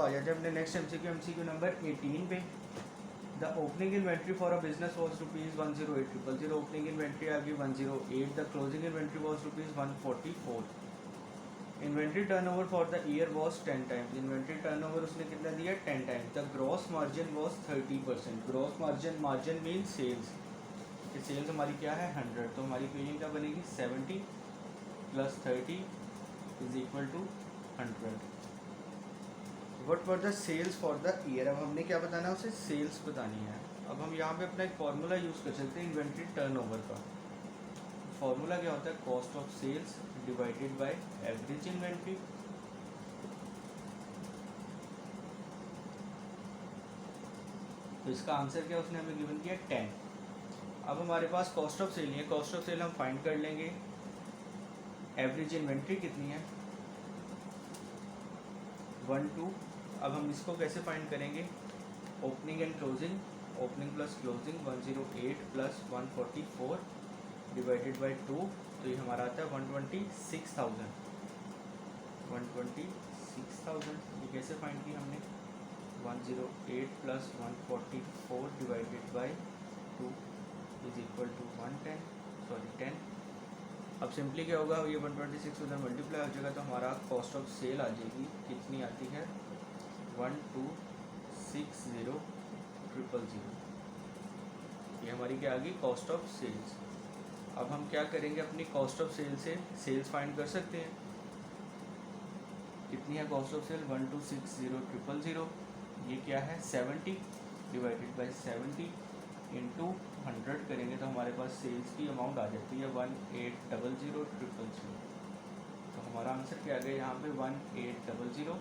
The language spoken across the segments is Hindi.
आ जाते हैं अपने नेक्स्ट एमसीक्यू नंबर 18 पे। The opening inventory for a business was ₹108,000। Opening inventory आ गई 108। The closing inventory was ₹144। Inventory turnover for the year was 10 times. Inventory turnover उसने कितना दिया 10 times. The gross margin was 30%। Gross margin mean sales, sales हमारी क्या है 100, तो हमारी इक्वेशन क्या बनेगी 70 + 30 = 100। Whatever the sales for the year. अब हमने क्या बताना है उसे सेल्स बतानी है। अब हम यहाँ पे अपना एक फॉर्मूला यूज़ कर सकते हैं इन्वेंट्री टर्नओवर का। फॉर्मूला क्या होता है cost of sales divided by average inventory. तो इसका आंसर क्या उसने हमें गिवन किया 10। अब हमारे पास कॉस्ट ऑफ सेल है, कॉस्ट ऑफ सेल हम फाइंड कर लेंगे। एवरेज इन्वेंट्री कितनी है 12। अब हम इसको कैसे फाइंड करेंगे opening and closing. Opening plus closing 108 + 144 divided by 2, तो ये हमारा आता है 126,000। 126,000 ये कैसे फाइंड की हमने 108 + 144 डिवाइडेड बाय 2 = 10। अब सिंपली क्या होगा ये 126 उधर मल्टीप्लाई हो जाएगा, तो हमारा कॉस्ट ऑफ सेल आ जाएगी कितनी आती है 126,000। ये हमारी क्या आ गई कॉस्ट ऑफ सेल्स। अब हम क्या करेंगे अपनी कॉस्ट ऑफ सेल से सेल्स फाइंड कर सकते हैं। कितनी है कॉस्ट ऑफ सेल 126,000। ये क्या है 70 डिवाइडेड बाय 70 इंटू 100 करेंगे तो हमारे पास सेल्स की अमाउंट आ जाती है 18,000,000। तो हमारा आंसर क्या आ गया यहाँ पे 18,000,000।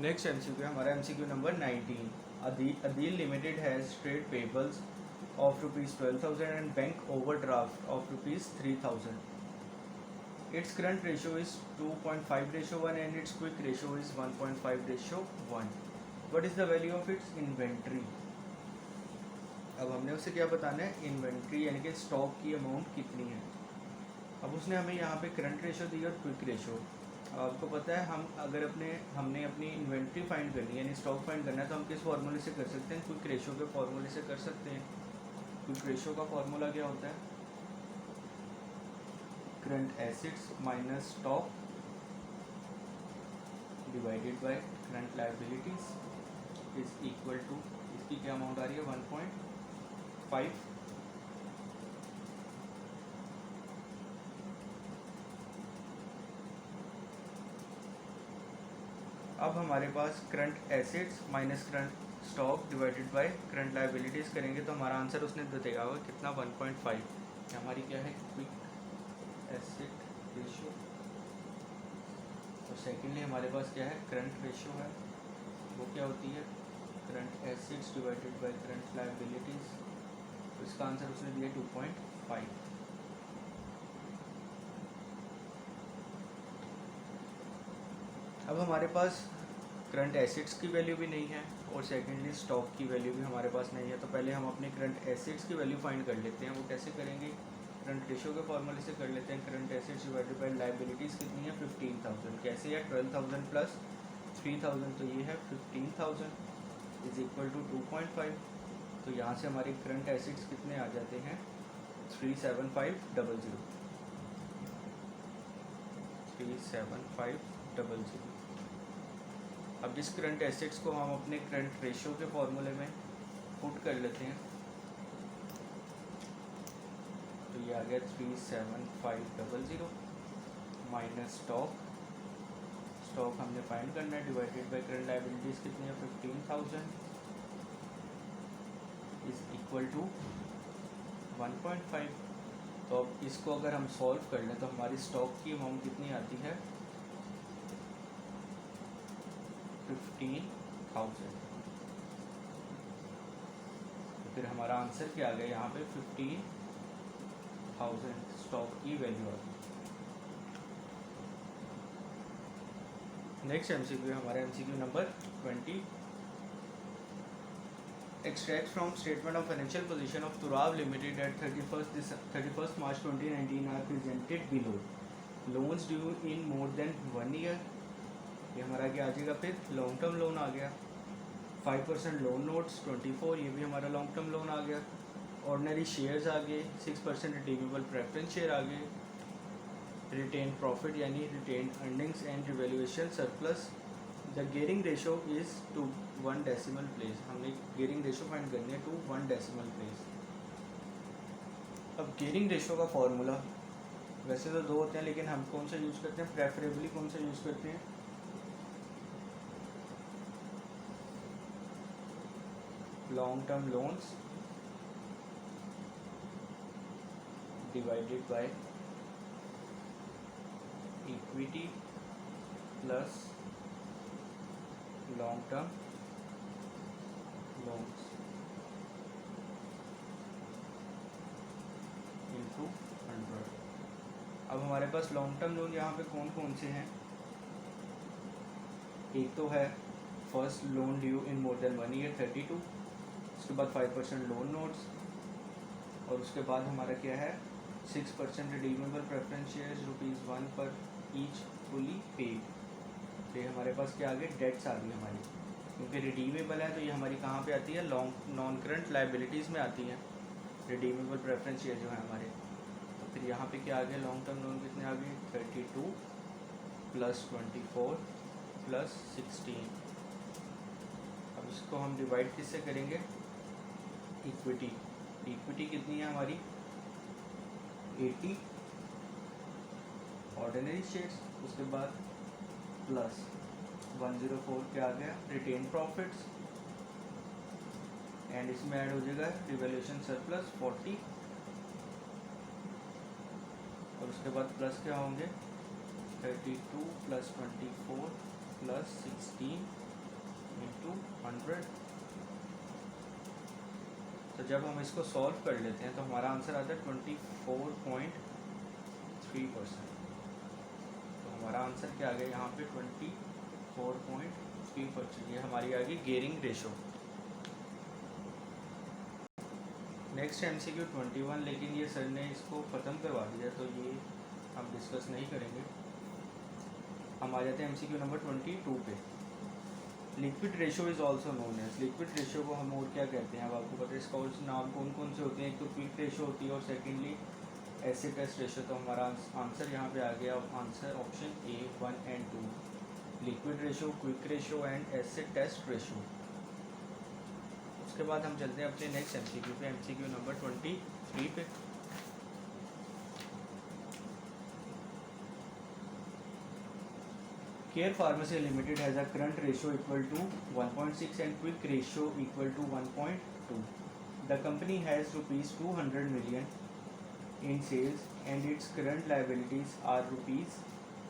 नेक्स्ट एमसीक्यू हमारा MCQ number 19। Adeel limited has trade payables of ₹12,000 and bank overdraft of ₹3,000। Its current ratio is 2.5:1 and its quick ratio is 1.5:1. What is the value of its inventory? अब हमने उसे क्या बताना है इन्वेंट्री यानी कि स्टॉक की अमाउंट कितनी है। अब उसने हमें यहाँ पे करंट रेशो दी और क्विक रेशो। आपको पता है हमने अपनी इन्वेंट्री फाइंड करनी है यानी स्टॉक फाइंड करना है तो हम किस फार्मूले से कर सकते हैं क्विक रेशो के फार्मूले से कर सकते हैं। क्विक रेशो का फार्मूला क्या होता है current assets minus stock divided by current liabilities is equal to इसकी क्या अमाउंट आ रही है 1.5। अब हमारे पास current assets minus current stock divided by current liabilities करेंगे तो हमारा आंसर उसने देगा होगा कितना 1.5। हमारी क्या है क्विक एसेट रेशियो। तो सेकेंडली हमारे पास क्या है करंट रेशियो है वो क्या होती है current assets divided by current liabilities. तो इसका आंसर उसने दिया 2.5। अब हमारे पास करंट एसेट्स की वैल्यू भी नहीं है और सेकेंडली स्टॉक की वैल्यू भी हमारे पास नहीं है, तो पहले हम अपने करंट एसेट्स की वैल्यू फाइंड कर लेते हैं। वो कैसे करेंगे करंट रेशियो के फॉर्मूले से कर लेते हैं। Current assets divided by liabilities कितनी है 15,000। कैसे है 12,000 + 3,000 तो ये है 15,000 इज इक्वल टू 2.5। तो यहाँ से हमारे करंट एसेट्स कितने आ जाते हैं 37500। 37500। अब इस करंट एसेट्स को हम अपने करंट रेशियो के फॉर्मूले में पुट कर लेते हैं तो ये आ गया 37500 माइनस स्टॉक हमने फाइंड करना है डिवाइडेड बाय करंट लायबिलिटीज़ कितनी है 15,000 इज इक्वल टू 1.5। तो अब इसको अगर हम सॉल्व कर लें तो हमारी स्टॉक की अमाउंट कितनी आती है 15,000। तो फिर हमारा आंसर क्या आ गया यहाँ पे 15,000 स्टॉक की वैल्यू आ गई। नेक्स्ट एमसीक्यू हमारा MCQ number 20। extract from statement of financial position of Turab Limited at 31st March 2019 are presented below. Loans due in more than 1 year, ये हमारा क्या आ जाएगा, फिर लॉन्ग टर्म लोन आ गया. 5% लोन नोट्स 24, ये भी हमारा लॉन्ग टर्म लोन आ गया. ऑर्डनरी शेयर्स आ गए, 6% रिडीमेबल प्रेफरेंस शेयर आ गए. रिटेन प्रॉफिट यानी retained earnings and revaluation surplus. The gearing ratio is to 1 decimal place. हमने गियरिंग रेशो फाइंड करनी है टू 1 डेसिमल प्लेस. अब गियरिंग रेशो का फॉर्मूला वैसे तो 2 होते हैं, लेकिन हम कौन सा यूज़ करते हैं, प्रेफरेबली कौन सा यूज़ करते हैं, long term loans divided by equity plus long term loans into 100. अब हमारे पास लॉन्ग टर्म लोन यहाँ पे कौन कौन से हैं. एक तो है फर्स्ट लोन ड्यू इन मोर देन 1 ईयर 32, उसके बाद 5% लोन नोट्स, और उसके बाद हमारा क्या है 6% रिडीमेबल प्रेफरेंस शेयर्स ₹1 पर ईच फुली पेड. तो ये हमारे पास क्या आ गए, डेट्स आ गई हमारी, क्योंकि रिडीमेबल है तो ये हमारी कहाँ पे आती है, लॉन्ग नॉन करंट लाइबिलिटीज़ में आती हैं रिडीमेबल प्रेफरेंस शेयर जो है हमारे. तो फिर यहाँ पे क्या आ गया, लॉन्ग टर्म लोन कितने आ गए, 32 प्लस 24 प्लस 16. अब इसको हम डिवाइड किससे करेंगे, इक्विटी. इक्विटी कितनी है हमारी 80 ऑर्डिनरी शेयर्स, उसके बाद प्लस 104 क्या आ गया, रिटेन प्रॉफिट्स, एंड इसमें ऐड हो जाएगा रिवैल्यूएशन सरप्लस 40, और उसके बाद प्लस क्या होंगे 32 प्लस 24 प्लस 16 इंटू 100. तो जब हम इसको सॉल्व कर लेते हैं तो हमारा आंसर आता है 24.3%. तो हमारा आंसर क्या आ गया यहाँ पे 24.3%. ये हमारी आ गई गियरिंग रेशो. नेक्स्ट MCQ 21, लेकिन ये सर ने इसको ख़त्म करवा दिया तो ये हम डिस्कस नहीं करेंगे. हम आ जाते हैं MCQ नंबर 22 पे. Liquid ratio is also known as. Liquid ratio को हम और क्या कहते हैं, अब आपको पता है इसका और नाम कौन कौन से होते हैं. एक तो क्विक रेशो होती है और सेकेंडली एसिड टेस्ट रेशो. तो हमारा आंसर यहाँ पे आ गया, answer option A 1 and 2, liquid ratio, quick ratio and acid test ratio. उसके बाद हम चलते हैं अपने नेक्स्ट MCQ पे, MCQ नंबर 23 पे. Care Pharmacy Limited has a current ratio equal to 1.6 and quick ratio equal to 1.2. The company has rupees 200 million in sales and its current liabilities are rupees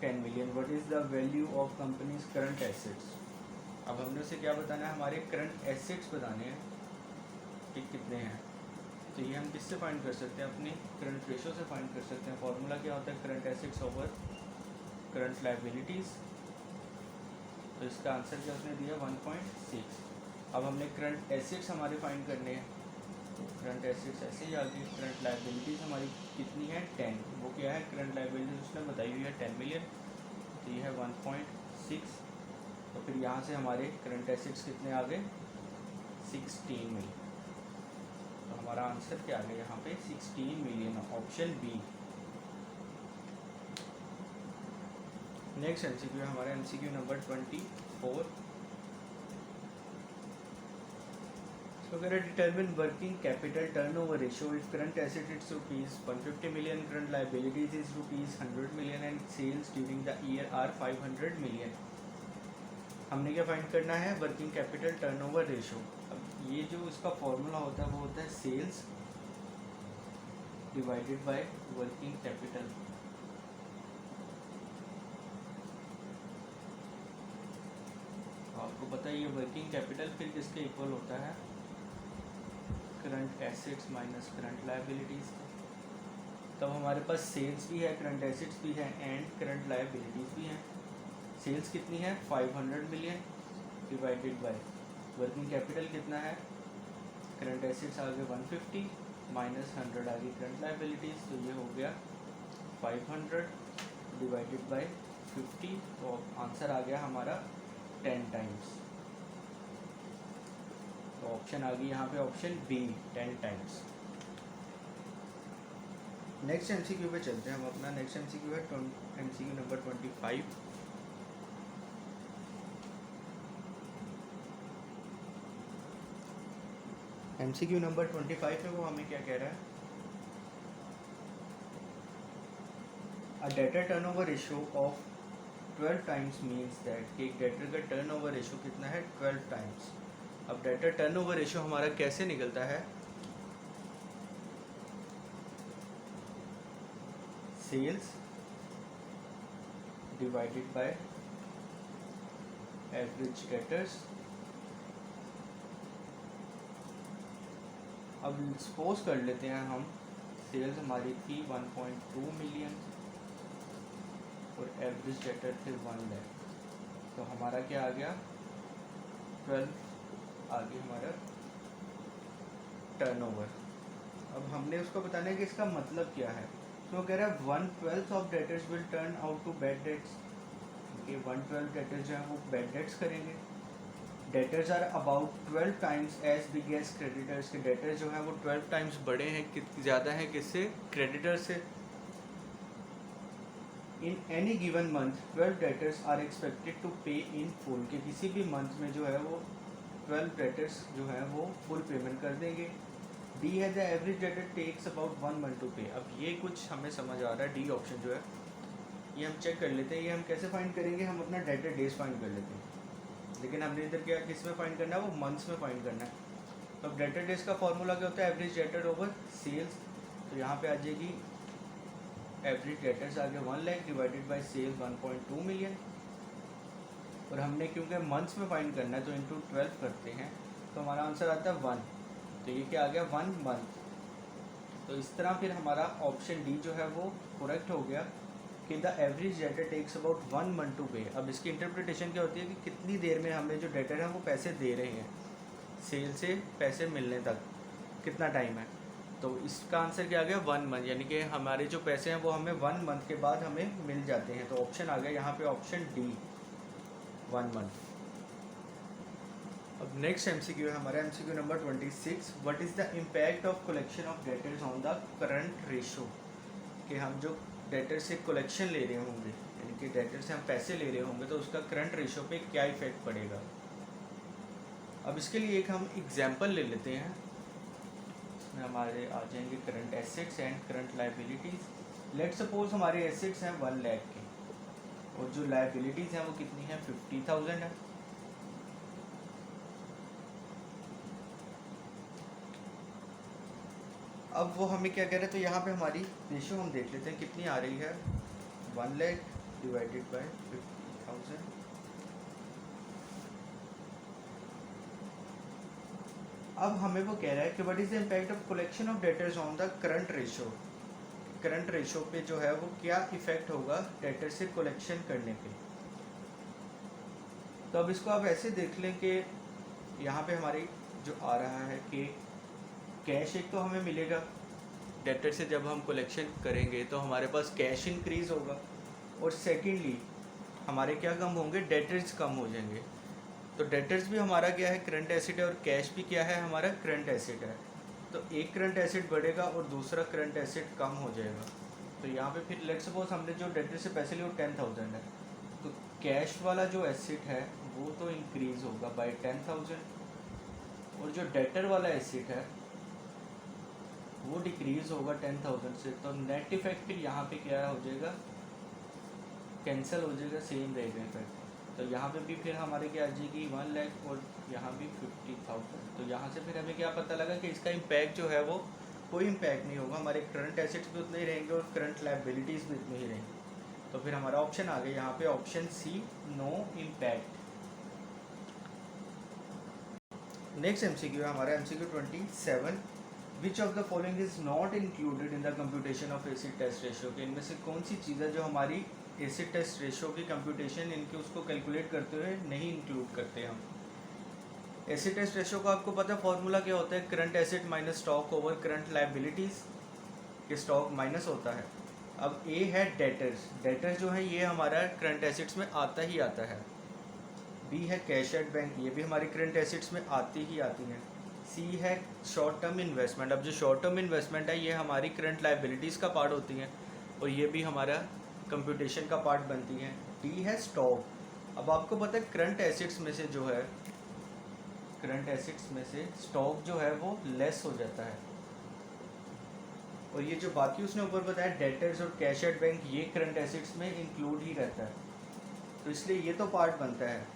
10 million. What is the value of company's current assets? अब हमने उसे क्या बताना है, हमारे करंट एसेट्स बताने हैं कि कितने हैं. तो ये हम किससे फाइंड कर सकते हैं, अपने करंट रेशो से फाइंड कर सकते हैं. फॉर्मूला क्या होता है, current assets over current liabilities. तो इसका आंसर क्या उसने दिया 1.6. अब हमने करंट एसेट्स हमारे फाइंड करने हैं, तो करंट एसेट्स ऐसे ही आ गई. करंट लाइबिलिटीज़ हमारी कितनी है 10, वो क्या है करंट लाइबिलिटीज़ उसने बताई हुई है 10 मिलियन, तो ये है 1.6. तो फिर यहाँ से हमारे करंट एसेट्स कितने आ गए 16 मिलियन. तो हमारा आंसर क्या आ गया यहाँ पे 16 million, option B. Next MCQ हमारा MCQ number 24. So we are determine working capital turnover ratio if current asset is rupees 150 million, current liabilities is rupees 100 million and sales during the year are 500 million. हमने क्या फाइंड करना है, वर्किंग कैपिटल टर्नओवर रेशो. अब ये जो इसका फॉर्मूला होता है वो होता है sales divided by working capital. आपको पता है ये वर्किंग कैपिटल फिर किसके इक्वल होता है, current assets minus current liabilities. तब हमारे पास सेल्स भी है, करंट एसेट्स भी है एंड करंट लायबिलिटीज़ भी हैं. सेल्स कितनी है 500 million divided by working capital कितना है करंट एसेट्स आ गए 150 माइनस 100 आ गई करंट लाइबिलिटीज़, तो ये हो गया 500 डिवाइडेड बाय 50, तो आंसर आ गया हमारा 10 टाइम्स। तो ऑप्शन आ गई यहाँ पे option B 10 times. Next MCQ पे चलते हैं हम। अपना नेक्स्ट एमसीक्यू है एमसीक्यू नंबर 25। एमसीक्यू नंबर 25 में वो हमें क्या कह रहा है, a debtor turnover ratio of 12 times means that कि एक डेटर का टर्नओवर रेशियो कितना है 12 टाइम्स। अब डेटर टर्नओवर रेशियो हमारा कैसे निकलता है, sales divided by average debtors. अब सपोज कर लेते हैं हम सेल्स हमारी थी 1.2 मिलियन और एवरेज डेटर थे 1 लाख, तो हमारा क्या आ गया 12 आ गया हमारा टर्नओवर। अब हमने उसको बताना है कि इसका मतलब क्या है, तो कह रहा है 1/12 of debtors will turn out to bad debts, कि 1/12 डेटर्स जो हैं वो बैड डेट्स करेंगे। Debtors are about 12 times as big as creditors, के डेटर्स जो हैं वो 12 टाइम्स बड़े हैं, ज़्यादा हैं किससे, क्रेडिटर्स से। In any given month 12 debtors are expected to pay in full, के किसी भी मंथ में जो है वो 12 डेटर्स जो है वो फुल पेमेंट कर देंगे। डी है the average debtor takes about 1 month to pay. अब ये कुछ हमें समझ आ रहा है, डी ऑप्शन जो है ये हम चेक कर लेते हैं। ये हम कैसे फाइंड करेंगे, हम अपना डेटर डेज फाइंड कर लेते हैं, लेकिन हमने इधर क्या किस में फाइंड करना है, वो मंथ्स में फाइंड करना है। तो अब डेटर डेज का फॉर्मूला क्या होता है, एवरेज डेटर ओवर सेल्स। तो यहाँ पे आ जाएगी एवरेज डेटर्स आ गया 1 lakh divided by sales 1.2 million, और हमने क्योंकि मंथ्स में फाइंड करना है तो इंटू 12 करते हैं, तो हमारा आंसर आता है 1। तो ये क्या आ गया 1 मंथ। तो इस तरह फिर हमारा ऑप्शन डी जो है वो करेक्ट हो गया कि the average debtor takes about 1 month to pay. अब इसकी इंटरप्रिटेशन क्या होती है कि कितनी देर में हमें जो डेटर है वो पैसे दे रहे हैं, सेल से पैसे मिलने तक कितना टाइम है। तो इसका आंसर क्या आ गया 1 मंथ, यानी कि हमारे जो पैसे हैं वो हमें 1 मंथ के बाद हमें मिल जाते हैं। तो ऑप्शन आ गया यहाँ पे ऑप्शन डी 1 मंथ। अब नेक्स्ट एमसीक्यू है हमारा MCQ number 26। What is the impact of collection of debtors on the current ratio, कि हम जो डेटर से कलेक्शन ले रहे होंगे, यानी कि डेटर से हम पैसे ले रहे होंगे, तो उसका करंट रेशो पे क्या इफेक्ट पड़ेगा। अब इसके लिए एक हम एग्जांपल ले लेते हैं। इसमें हमारे आ जाएंगे current assets and current liabilities. Let suppose हमारे एसेट्स हैं 1 लाख के और जो लाइबिलिटीज़ हैं वो कितनी है 50,000 है। अब वो हमें क्या कह रहे हैं, तो यहाँ पे हमारी रेशियो हम देख लेते हैं कितनी आ रही है, 1 लाख डिवाइडेड बाय 50,000। अब हमें वो कह रहा है कि what is the impact of collection of debtors on the current ratio, current ratio पे जो है वो क्या इफेक्ट होगा डेटर से कलेक्शन करने पे। तो अब इसको आप ऐसे देख लें कि यहाँ पे हमारी जो आ रहा है कि कैश एक तो हमें मिलेगा, डेटर से जब हम कलेक्शन करेंगे तो हमारे पास कैश इंक्रीज़ होगा, और सेकेंडली हमारे क्या कम होंगे, डेटर्स कम हो जाएंगे। तो डेटर्स भी हमारा क्या है करंट एसेट है, और कैश भी क्या है हमारा करंट एसेट है। तो एक करंट एसेट बढ़ेगा और दूसरा करंट एसेट कम हो जाएगा। तो यहाँ पे फिर लेट्स सपोज हमने जो डेटर से पैसे लिए वो 10,000 है, तो कैश वाला जो एसेट है वो तो इंक्रीज़ होगा बाय 10,000, और जो डेटर वाला एसेट है वो डिक्रीज़ होगा 10,000 से। तो नेट इफेक्ट फिर यहाँ पे क्या हो जाएगा, कैंसिल हो जाएगा, सेम रहेगा इफेक्ट। तो यहाँ पे भी फिर हमारे क्या आ जाएगी 1 लाख और यहाँ भी 50,000। तो यहाँ से फिर हमें क्या पता लगा कि इसका इम्पैक्ट जो है वो कोई इम्पैक्ट नहीं होगा, हमारे करंट एसेट्स भी उतने ही रहेंगे और करंट लाइबिलिटीज़ भी उतनी ही रहेंगी। तो फिर हमारा ऑप्शन आ गया यहाँ पे option C, no impact. Next MCQ है हमारा MCQ 27। Which of the following is not included in the computation of acid test ratio, के इनमें से कौन सी चीज़ है जो हमारी एसिड टेस्ट रेशियो की कंप्यूटेशन इनके उसको कैलकुलेट करते हुए नहीं इंक्लूड करते हम। एसिड टेस्ट रेशो का आपको पता है फॉर्मूला क्या होता है, current acid minus stock over current liabilities, के स्टॉक माइनस होता है। अब ए है डेटर्स, डेटर्स जो है ये हमारा करंट एसिड्स में आता ही आता है। बी है कैश एट बैंक, ये भी हमारी करंट एसिड्स में आती ही आती हैं। सी है शॉर्ट टर्म इन्वेस्टमेंट, अब जो शॉर्ट टर्म इन्वेस्टमेंट है ये हमारी करंट लायबिलिटीज़ का पार्ट होती हैं और ये भी हमारा कंप्यूटेशन का पार्ट बनती हैं। डी है स्टॉक, अब आपको पता है करंट एसिड्स में से जो है, करंट एसिड्स में से स्टॉक जो है वो लेस हो जाता है, और ये जो बाकी उसने ऊपर बताया डेटर्स और कैश एट बैंक ये करंट एसिड्स में इंक्लूड ही रहता है, तो इसलिए ये तो पार्ट बनता है।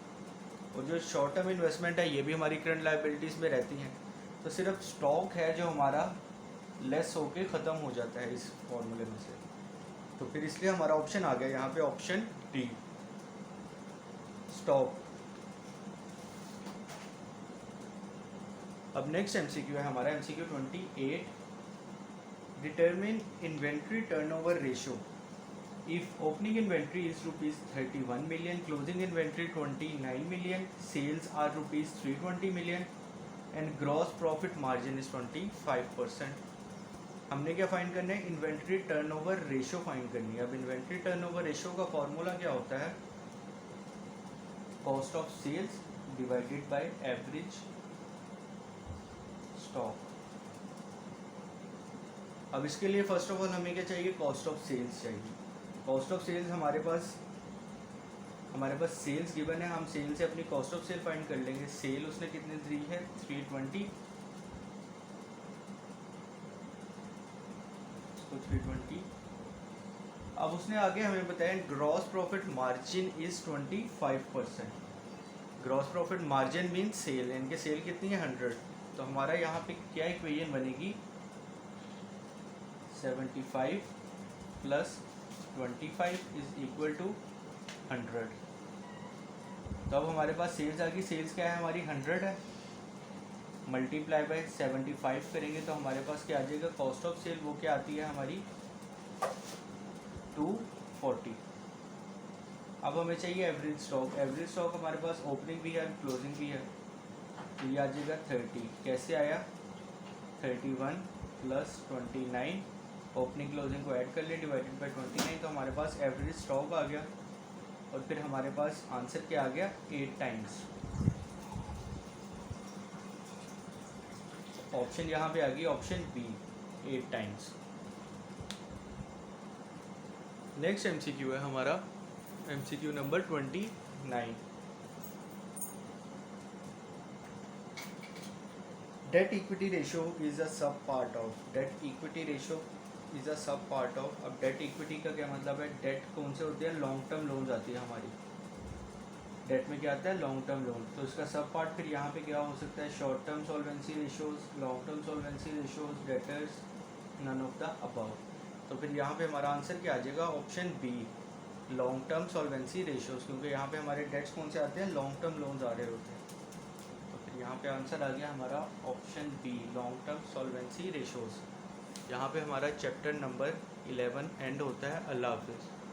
और जो शॉर्ट टर्म इन्वेस्टमेंट है ये भी हमारी करंट लायबिलिटीज़ में रहती हैं, तो सिर्फ स्टॉक है जो हमारा लेस होके ख़त्म हो जाता है इस फॉर्मूले में से, तो फिर इसलिए हमारा ऑप्शन आ गया यहाँ पे ऑप्शन डी, स्टॉक। अब नेक्स्ट एमसीक्यू है हमारा MCQ 28, determine inventory turnover ratio if opening inventory is rupees 31 million, closing inventory 29 million, sales are rupees 320 million and gross profit margin is 25%। हमने क्या फाइंड करना है, इन्वेंट्री टर्नओवर रेशो फाइंड करनी है। अब इन्वेंट्री टर्नओवर रेशो का फॉर्मूला क्या होता है, cost of sales divided by average stock. अब इसके लिए फर्स्ट ऑफ ऑल हमें क्या चाहिए, कॉस्ट ऑफ सेल्स चाहिए। कॉस्ट ऑफ सेल्स हमारे पास सेल्स गिवन है, हम सेल से अपनी कॉस्ट ऑफ सेल फाइंड कर लेंगे। सेल उसने कितने दी है, 320, तो 320। अब उसने आगे हमें बताया gross profit margin is 25%। Gross profit margin mean sale, इनके सेल कितनी है 100, तो हमारा यहाँ पे क्या इक्वेशन बनेगी, 75 प्लस 25 इज इक्वल टू 100। तो अब हमारे पास सेल्स आ गई, सेल्स क्या है हमारी 100 है, मल्टीप्लाई बाय 75 करेंगे तो हमारे पास क्या आ जाएगा, कॉस्ट ऑफ सेल वो क्या आती है हमारी 240। अब हमें चाहिए एवरेज स्टॉक, एवरेज स्टॉक हमारे पास ओपनिंग भी है क्लोजिंग भी है, तो ये आ जाएगा 30। कैसे आया, 31 प्लस 29, ओपनिंग क्लोजिंग को ऐड कर ले डिवाइडेड बाय 29, तो हमारे पास एवरेज स्टॉक आ गया। और फिर हमारे पास आंसर क्या आ गया, 8 टाइम्स। ऑप्शन यहाँ पे आ गई option B, 8 times. Next MCQ है हमारा MCQ number 29, debt equity ratio is a sub part of, debt equity ratio is a sub part of. अब डेट इक्विटी का क्या मतलब है, डेट कौन से होते हैं, लॉन्ग टर्म लोन्स आती है हमारी, डेट में क्या आता है लॉन्ग टर्म लोन, तो इसका सब पार्ट फिर यहाँ पे क्या हो सकता है, short term solvency ratios, long term solvency ratios, debtors, none of the above. तो फिर यहाँ पे हमारा आंसर क्या आ जाएगा, option B, long term solvency ratios, क्योंकि यहाँ पे हमारे डेट्स कौन से आते हैं, लॉन्ग टर्म लोन्स आ रहे होते हैं। तो फिर यहाँ पे आंसर आ गया हमारा option B, long term solvency ratios. यहाँ पे हमारा चैप्टर नंबर 11 एंड होता है। अल्लाह हाफिज़।